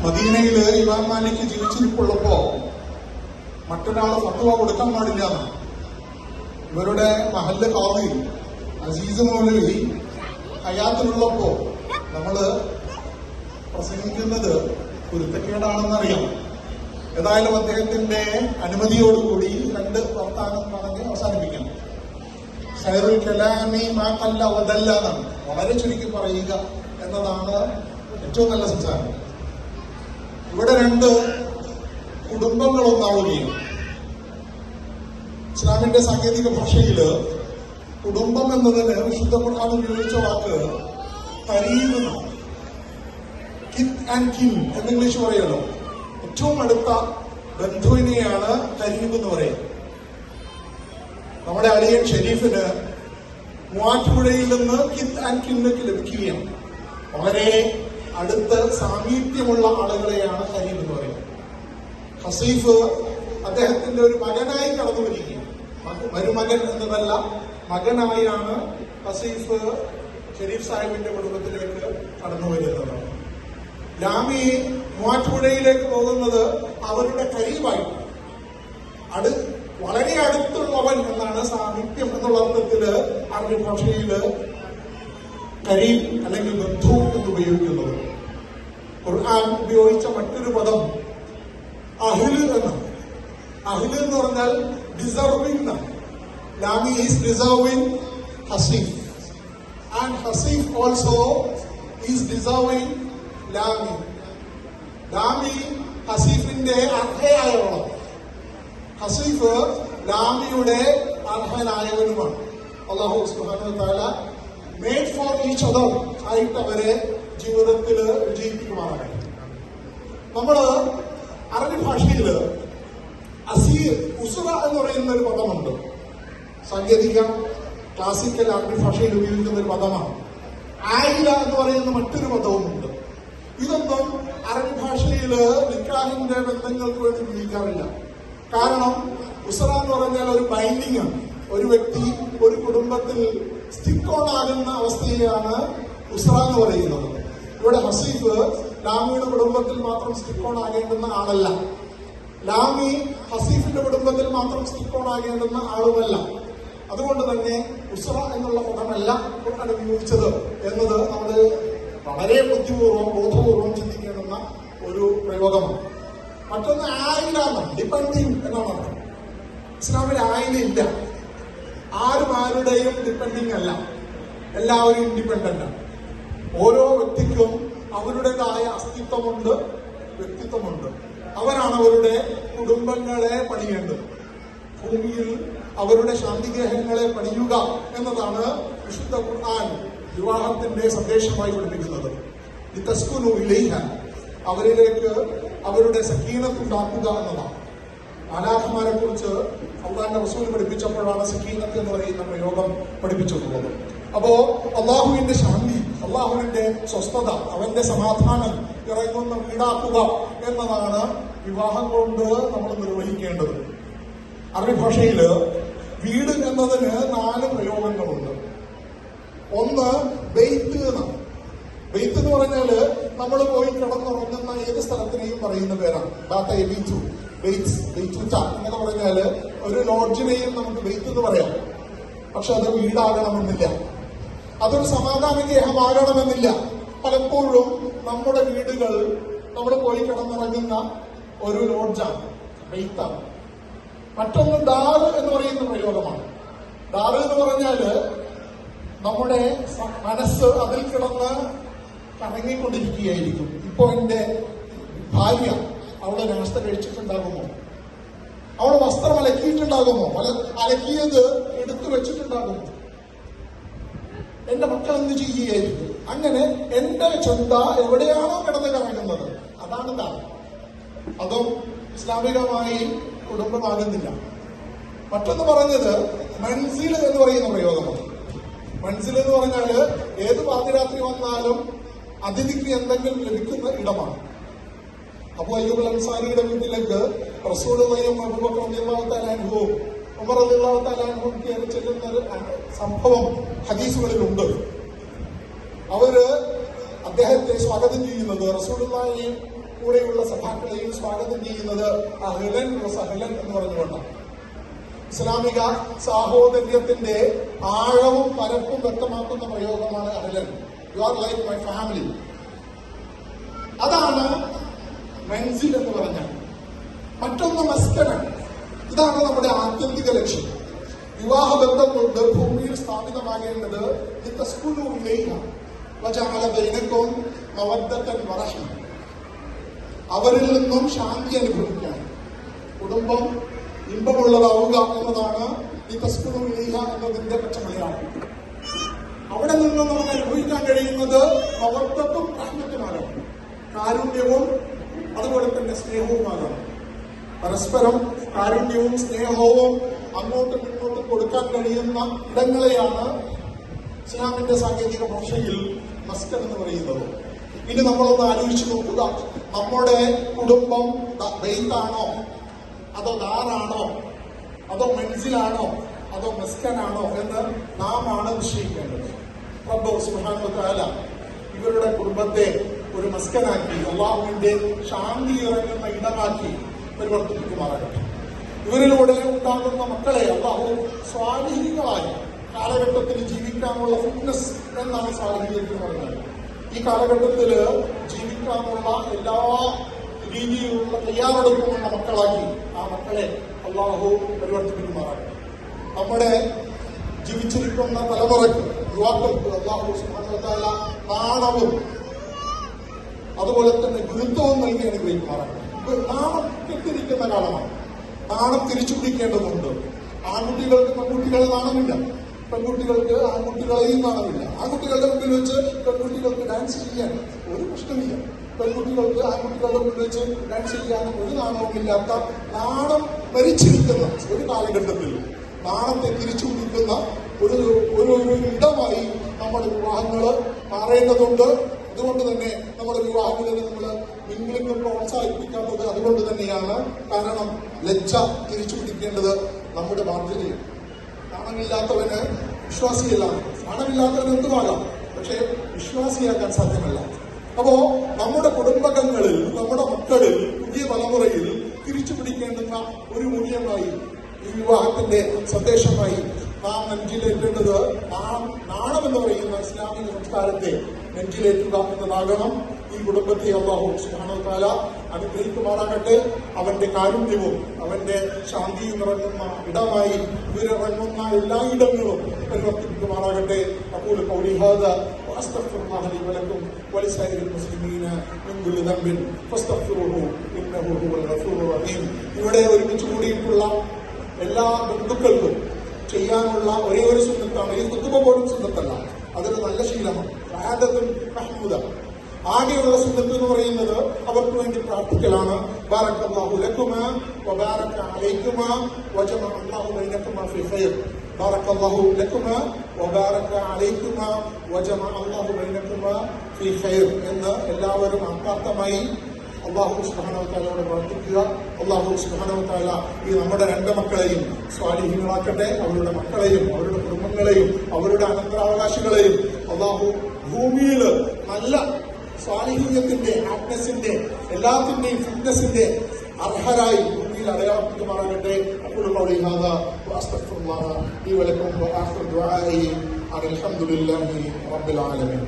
മദീനയില് ഇമാം മാലിക് ജീവിച്ചിരിപ്പുള്ളപ്പോ മറ്റൊരാൾ ഫത്വ കൊടുക്കാൻ പാടില്ല. ഇവരുടെ മഹല്ല് ഖാദി അസീസ് മൗലവി ഹയാത്തിലുള്ളപ്പോ നമ്മള് പ്രസംഗിക്കുന്നത് കുരുത്തക്കേടാണെന്നറിയാം. ഏതായാലും അദ്ദേഹത്തിന്റെ അനുമതിയോടുകൂടി രണ്ട് വർത്താനം പറഞ്ഞ് അവസാനിപ്പിക്കണം. ഖൈറുൽ കലാമി മാ ഖല്ല വദല്ല എന്നാണ്. വളരെ ചുരുക്കി പറയുക എന്നതാണ് ഏറ്റവും നല്ല സംസാരം. ഇവിടെ രണ്ട് കുടുംബങ്ങളൊന്നാവുകയും ഇസ്ലാമിന്റെ സാങ്കേതിക ഭാഷയില് കുടുംബം എന്നതിന് വിശുദ്ധ ഖുർആൻ ഉപയോഗിച്ച വാക്ക് ഖരീബ് എന്നാണ്. കിത്ത് ആൻഡ് കിൻ എന്ന് ഇംഗ്ലീഷ് പറയുമല്ലോ. ഏറ്റവും അടുത്ത ബന്ധുവിനെയാണ് ഖരീബ് എന്ന് പറയുന്നത്. നമ്മുടെ അളിയൻ ഷെരീഫിന് മൂവാറ്റുപുഴയിൽ നിന്ന് കിത്ത് ആൻഡ് കിന്നൊക്കെ ലഭിക്കുകയാണ്. വളരെ അടുത്ത് സാമീപ്യമുള്ള ആളുകളെയാണ് ഖരീബ് എന്ന് പറയുന്നത്. ഹസീഫ് അദ്ദേഹത്തിന്റെ ഒരു മകനായി കടന്നു വരികയാണ്. മരുമകൻ എന്നതല്ല, മകനായാണ് ഹസീഫ് ഷെരീഫ് സാഹിബിന്റെ കുടുംബത്തിലേക്ക് കടന്നു വരുന്നത്. ലാമി മൂവാറ്റുപുഴയിലേക്ക് പോകുന്നത് അവരുടെ ഖരീബായി, വളരെ അടുത്തുള്ളവൻ എന്നാണ് സാമീപ്യം എന്നുള്ള അർത്ഥത്തില് അറബി ഭാഷയില് ഖരീബ് അല്ലെങ്കിൽ ബന്ധു എന്ന് ഉപയോഗിക്കുന്നത്. ഖുർആൻ ഉപയോഗിച്ച മറ്റൊരു പദം അഹ്ല് എന്നാണ്. അഹ്ല് എന്ന് പറഞ്ഞാൽ ഡിസർവിംഗ് എന്നാണ്. Lami is deserving Haseef and Haseef also is deserving Lami. Lami ഹസീഫിന്റെ അർഹയായവളാണ്. ഹസീഫ് ലാമിയുടെ അർഹനായവനുമാണ്. അല്ലാഹു സുബ്ഹാനഹു വ തആല മേഡ് ഫോർ ഈച്ച് അതർ ആയിട്ട് അവരെ ജീവിതത്തിൽ വിജയിപ്പിക്കുമാറാണ്. നമ്മള് അറബി ഭാഷയില് അസീർ ഉസ്റ എന്ന് പറയുന്ന ഒരു പദമുണ്ട്. സാങ്കേതിക ക്ലാസിക്കൽ അറബി ഭാഷയിൽ ഉപയോഗിക്കുന്ന ഒരു പദമാണ്. ആയില എന്ന് പറയുന്ന മറ്റൊരു പദവുമുണ്ട്. ഇതൊന്നും അറബി ഭാഷയില് നിക്കാഹിന്റെ ബന്ധങ്ങൾക്ക് വേണ്ടി ഉപയോഗിക്കാറില്ല. കാരണം ഉസ്റ എന്ന് പറഞ്ഞാൽ ഒരു ബൈൻഡിങ് ആണ്. ഒരു വ്യക്തി ഒരു കുടുംബത്തിൽ സ്റ്റിക്ക് ഓൺ ആകുന്ന അവസ്ഥയാണ് ഉസ്റ എന്ന് പറയുന്നത്. ഇവിടെ ഹസീഫ് ലാമിയുടെ കുടുംബത്തിൽ മാത്രം സ്റ്റിക്ക് ഓൺ ആകേണ്ടുന്ന ആളല്ല. ലാമി ഹസീഫിന്റെ കുടുംബത്തിൽ മാത്രം സ്റ്റിക്ക് ഓൺ ആകേണ്ടുന്ന ആളുമല്ല. അതുകൊണ്ട് തന്നെ ഉസ്റ എന്നുള്ള പദമല്ല ഖുർആൻ ഉപയോഗിച്ചത് എന്നത് നമ്മൾ വളരെ ബുദ്ധിപൂർവ്വം ബോധപൂർവ്വം ചിന്തിക്കേണ്ടുന്ന ഒരു പ്രയോഗമാണ്. മറ്റൊന്ന് ആയില എന്നാണ്, ഡിപ്പെൻഡിങ് എന്നാണ് അർത്ഥം. ഇസ്ലാമിൽ ആയില ഇല്ല. ആരും ആരുടെയും ഡിപ്പെൻഡിങ് അല്ല. എല്ലാവരും ഇൻഡിപെൻഡന്റ് ആണ്. ഓരോ വ്യക്തിക്കും അവരുടേതായ അസ്തിത്വമുണ്ട്, വ്യക്തിത്വമുണ്ട്. അവരാണ് അവരുടെ കുടുംബങ്ങളെ പണിയേണ്ടത്. ഭൂമിയിൽ അവരുടെ ശാന്തിഗ്രഹങ്ങളെ പണിയുക എന്നതാണ് വിശുദ്ധ ഖുർആൻ വിവാഹത്തിന്റെ സന്ദേശമായി പഠിപ്പിക്കുന്നത്. ലിതസ്കുനു ഇലൈഹ, അവരിലേക്ക് അവരുടെ സക്കീനത്ത് ഉണ്ടാക്കുക എന്നതാണ്. മാലാഖമാരെ കുറിച്ച് അള്ളാഹുവിന്റെ റസൂൽ പഠിപ്പിച്ചപ്പോഴാണ് സക്കീനത്ത് എന്ന് പറയുന്ന പ്രയോഗം പഠിപ്പിച്ചിട്ടുള്ളത്. അപ്പോ അള്ളാഹുവിന്റെ ശാന്തി, അള്ളാഹുവിന്റെ സ്വസ്ഥത, അവന്റെ സമാധാനം ഇറങ്ങുന്ന വീടാക്കുക എന്നതാണ് വിവാഹം കൊണ്ട് നമ്മൾ നിർവഹിക്കേണ്ടത്. അറബി ഭാഷയില് വീട് എന്നതിന് 4 പ്രയോഗങ്ങളുണ്ട്. ഒന്ന് ബെയ്ത്ത് എന്നാണ്. ബെയ്ത്ത് എന്ന് പറഞ്ഞാല് നമ്മൾ പോയി കിടന്നുറങ്ങുന്ന ഏത് സ്ഥലത്തിനെയും പറയുന്ന പേരാണ്. ഇങ്ങനെ പറഞ്ഞാല് ഒരു ലോഡ്ജിനെയും നമുക്ക് ബെയ്ത്ത് എന്ന് പറയാം. പക്ഷെ അത് വീടാകണമെന്നില്ല, അതൊരു സമാധാന ഗേഹമാകണമെന്നില്ല. പലപ്പോഴും നമ്മുടെ വീടുകൾ നമ്മൾ പോയി കിടന്നിറങ്ങുന്ന ഒരു ലോഡ്ജാണ്, ബെയ്ത്താണ്. മറ്റൊന്ന് ദാറ് എന്ന് പറയുന്ന പ്രയോഗമാണ്. ദാറ് എന്ന് പറഞ്ഞാല് നമ്മുടെ മനസ്സ് അതിൽ കിടന്ന് കറങ്ങിക്കൊണ്ടിരിക്കുകയായിരിക്കും. ഇപ്പോ എന്റെ ഭാര്യ അവളെ നാസ്ത കഴിച്ചിട്ടുണ്ടാകുമോ, അവൾ വസ്ത്രം അലക്കിയിട്ടുണ്ടാകുമോ, അലക്കിയത് എടുത്തു വെച്ചിട്ടുണ്ടാകുമോ, എന്റെ മക്കൾ എന്ത് ചെയ്യുകയായിരിക്കും. അങ്ങനെ എന്റെ ചിന്ത എവിടെയാണോ കിടന്ന് കറങ്ങുന്നത് അതാണ് ദാറ്. അതും ഇസ്ലാമികമായി കുടുംബമാകുന്നില്ല. മറ്റൊന്ന് പറഞ്ഞത് മൻസിൽ എന്ന് പറയുന്ന പ്രയോഗമാണ്. മൻസിൽ എന്ന് പറഞ്ഞാല് ഏത് പാതിരാത്രി വന്നാലും അതിഥിക്ക് എന്തെങ്കിലും ലഭിക്കുന്ന ഇടമാണ്. അബൂ അയ്യൂബ് അൻസാരിയുടെ വീട്ടിലേക്ക് റസൂലുള്ളാഹിയും അബൂബക്കർ റളിയല്ലാഹു തആല അൻഹുവും ഉമർ റളിയല്ലാഹു തആല അൻഹുവും കയറി ചെല്ലുന്ന ഒരു സംഭവം ഹദീസുകളിലുണ്ട്. അവര് അദ്ദേഹത്തെ സ്വാഗതം ചെയ്യുന്നത് റസൂലുള്ളാഹി കൂടെയുള്ള സഭാക്കളെയും സ്വാഗതം ചെയ്യുന്നത് അഹ്ലൻ വസഹ്ലൻ എന്ന് പറഞ്ഞുകൊണ്ടാണ്. ഇസ്ലാമിക സാഹോദര്യത്തിന്റെ ആഴവും പരപ്പും വ്യക്തമാക്കുന്ന പ്രയോഗമാണ് അഹ്ലൻ. You are like my family. അതാണ് മൻസിൽ എന്ന് പറഞ്ഞാൽ. മറ്റൊന്ന് മസ്കനാണ്. ഇതാണ് നമ്മുടെ ആത്യന്തിക ലക്ഷ്യം. വിവാഹബന്ധം കൊണ്ട് ഭൂമിയിൽ സ്ഥാപിതമാകേണ്ടത് അവരിൽ നിന്നും ശാന്തി അനുഭവിക്കാൻ, കുടുംബം ഇമ്പമുള്ളതാവുക എന്നതാണ് എന്നതിന്റെ പച്ചമലയാണ്. അവിടെ നിന്നും നമുക്ക് അനുഭവിക്കാൻ കഴിയുന്നത് മവദ്ദത്തും റഹ്മത്തുമാകാം, കാരുണ്യവും അതുപോലെ തന്നെ സ്നേഹവുമാകാം. പരസ്പരം കാരുണ്യവും സ്നേഹവും അങ്ങോട്ടും ഇങ്ങോട്ടും കൊടുക്കാൻ കഴിയുന്ന ഇടങ്ങളെയാണ് ഇസ്ലാമിന്റെ സാങ്കേതിക ഭാഷയിൽ മസ്കൻ എന്ന് പറയുന്നത്. ഇനി നമ്മളൊന്ന് ആലോചിച്ച് നോക്കുക, നമ്മുടെ കുടുംബം ബെയ്ത്താണോ, അതോ ദാറാണോ, അതോ മൻസിലാണോ, അതോ മസ്കനാണോ എന്ന് നാം ആണ് നിശ്ചയിക്കേണ്ടത്. റബ്ബ് സുബ്ഹാനഹു വ തആല ഇവരുടെ കുടുംബത്തെ ഒരു മസ്കനാക്കി, അല്ലാഹുവിന്റെ ശാന്തി ഇറങ്ങുന്ന ഇടമാക്കി പരിവർത്തിപ്പിക്കുമാറാകട്ടെ. ഇവരിലൂടെ ഉണ്ടാകുന്ന മക്കളെ അല്ലാഹു സ്വാലിഹീങ്ങളായ കാലഘട്ടത്തിൽ ജീവിക്കാനുള്ള ഫിറ്റ്നസ് എന്നാണ് സ്വാലിഹീയത്തിൽ പറഞ്ഞത്. ഈ കാലഘട്ടത്തിൽ ജീവിക്കാനുള്ള എല്ലാ രീതിയിലുള്ള തയ്യാറെടുപ്പുമുള്ള മക്കളാക്കി ആ മക്കളെ അല്ലാഹു പരിവർത്തിപ്പിക്കുമാറാകട്ടെ. നമ്മുടെ ജീവിച്ചിരിക്കുന്ന തലമുറയ്ക്ക്, യുവാക്കൾക്ക് അല്ലാഹു സുബ്ഹാനഹു വ തആല നാണവും അതുപോലെ തന്നെ ഗുരുത്വവും നൽകി അനുഗ്രഹിക്കുമാറാകട്ടെ. നാണം കെട്ടിരിക്കുന്ന കാലമാണ്. നാണം തിരിച്ചു പിടിക്കേണ്ടതുണ്ട്. ആൺകുട്ടികൾക്ക് പെൺകുട്ടികളെ നാണമില്ല, പെൺകുട്ടികൾക്ക് ആൺകുട്ടികളെയും നാണമില്ല. ആൺകുട്ടികളുടെ മുമ്പിൽ വെച്ച് പെൺകുട്ടികൾക്ക് ഡാൻസ് ചെയ്യാൻ ഒരു പ്രശ്നമില്ല, പെൺകുട്ടികൾക്ക് ആൺകുട്ടികളുടെ മുമ്പിൽ വെച്ച് ഡാൻസ് ചെയ്യാനും ഒരു നാണവുമില്ലാത്ത, നാണം ഭരിച്ചിരിക്കുന്ന ഒരു കാലഘട്ടത്തിൽ നാണത്തെ തിരിച്ചു പിടിക്കുന്ന ഒരു ഇടമായി നമ്മുടെ വിവാഹങ്ങൾ മാറേണ്ടതുണ്ട്. അതുകൊണ്ട് തന്നെ നമ്മുടെ വിവാഹങ്ങളിൽ നമ്മൾ മിംഗ്ലിംഗ് പ്രോത്സാഹിപ്പിക്കാത്തത് അതുകൊണ്ട് തന്നെയാണ്. കാരണം ലജ്ജ തിരിച്ചു പിടിക്കേണ്ടത് നമ്മുടെ ബാധ്യതയാണ്. നാണമില്ലാത്തവന് വിശ്വാസിയല്ല, നാണമില്ലാത്തവന് എന്തുമാകാം, പക്ഷേ വിശ്വാസിയാക്കാൻ സാധ്യമല്ല. അപ്പോ നമ്മുടെ കുടുംബങ്ങളിൽ, നമ്മുടെ മക്കളിൽ, പുതിയ തലമുറയിൽ തിരിച്ചു പിടിക്കേണ്ടുന്ന ഒരു മൂല്യമായി, ഈ വിവാഹത്തിന്റെ സന്ദേശമായി നാം നെഞ്ചിലേറ്റേണ്ടത് നാണം എന്ന് പറയുന്ന ഇസ്ലാമിക സംസ്കാരത്തെ നെഞ്ചിലേറ്റുക എന്നതാകണം. ഈ കുടുംബത്തെ അല്ലാഹു സുബ്ഹാനഹു വ തആല അനുഗ്രഹിക്കുമാറാകട്ടെ. അവന്റെ കാരുണ്യവും അവന്റെ ശാന്തിയും ഇറങ്ങുന്ന ഇടമായി ഇവരിറങ്ങുന്ന എല്ലാ ഇടങ്ങളും പരിവർത്തിപ്പിക്കുമാറാകട്ടെ. അഖൂലു ഖൗലി ഹാദാ വഅസ്തഗ്ഫിറുല്ലാഹ ലി വലക്കും വലിസായിരിൽ മുസ്ലിമീന മിൻ കുല്ലി ദംബിൻ ഫസ്തഗ്ഫിറുഹു ഇന്നഹു ഹുവൽ ഗഫൂറുർ റഹീം. ഇവിടെ ഒരുമിച്ച് കൂടിയിട്ടുള്ള എല്ലാ ബന്ധുക്കൾക്കും ചെയ്യാനുള്ള ഒരേ ഒരു സുന്നത്താണ്. ഈ കുത്തുബ പോലും സുന്നത്തല്ല, അതൊരു നല്ല ശീലമാണ്. ആകെയുള്ള സുന്നത്ത് എന്ന് പറയുന്നത് അവർക്ക് വേണ്ടി പ്രാർത്ഥിക്കലാണ്. ബാറക്കല്ലാഹു ലക്കുമാ വബാറക അലൈക്കുമാ വജമഅ അല്ലാഹു ബൈനകുമാ ഫീ ഖൈർ. ബാറക്കല്ലാഹു ലക്കുമാ വബാറക അലൈക്കുമാ വജമഅ അല്ലാഹു ബൈനകുമാ ഫീ ഖൈർ എന്ന് എല്ലാവരും ആത്മാർത്ഥമായി അല്ലാഹു സുബ്ഹാനഹു വ തആലയോട് പ്രാർത്ഥിക്കുക. അല്ലാഹു സുബ്ഹാനഹു വ തആല ഈ നമ്മുടെ രണ്ട് മക്കളെയും സ്വാലിഹീങ്ങളാക്കട്ടെ. അവരുടെ മക്കളെയും അവരുടെ കുടുംബങ്ങളെയും അവരുടെ അനന്തരാവകാശികളെയും അല്ലാഹു ഭൂമിയിൽ നല്ല സ്വാലിഹീയത്തിന്റെ, ഹാപ്പിനെസിന്റെ, എല്ലാത്തിന്റെയും ഫിറ്റ്നസിന്റെ അർഹരായി ഭൂമിയിൽ അടയാളപ്പെടുത്തുമാറാകട്ടെ. അഖൂലു ഖൗലി ഹാദാ വഅസ്തഗ്ഫിറുല്ലാഹ ലി വലക്കും വആഖിറു ദുആഇ അൽഹംദുലില്ലാഹി റബ്ബിൽ ആലമീൻ.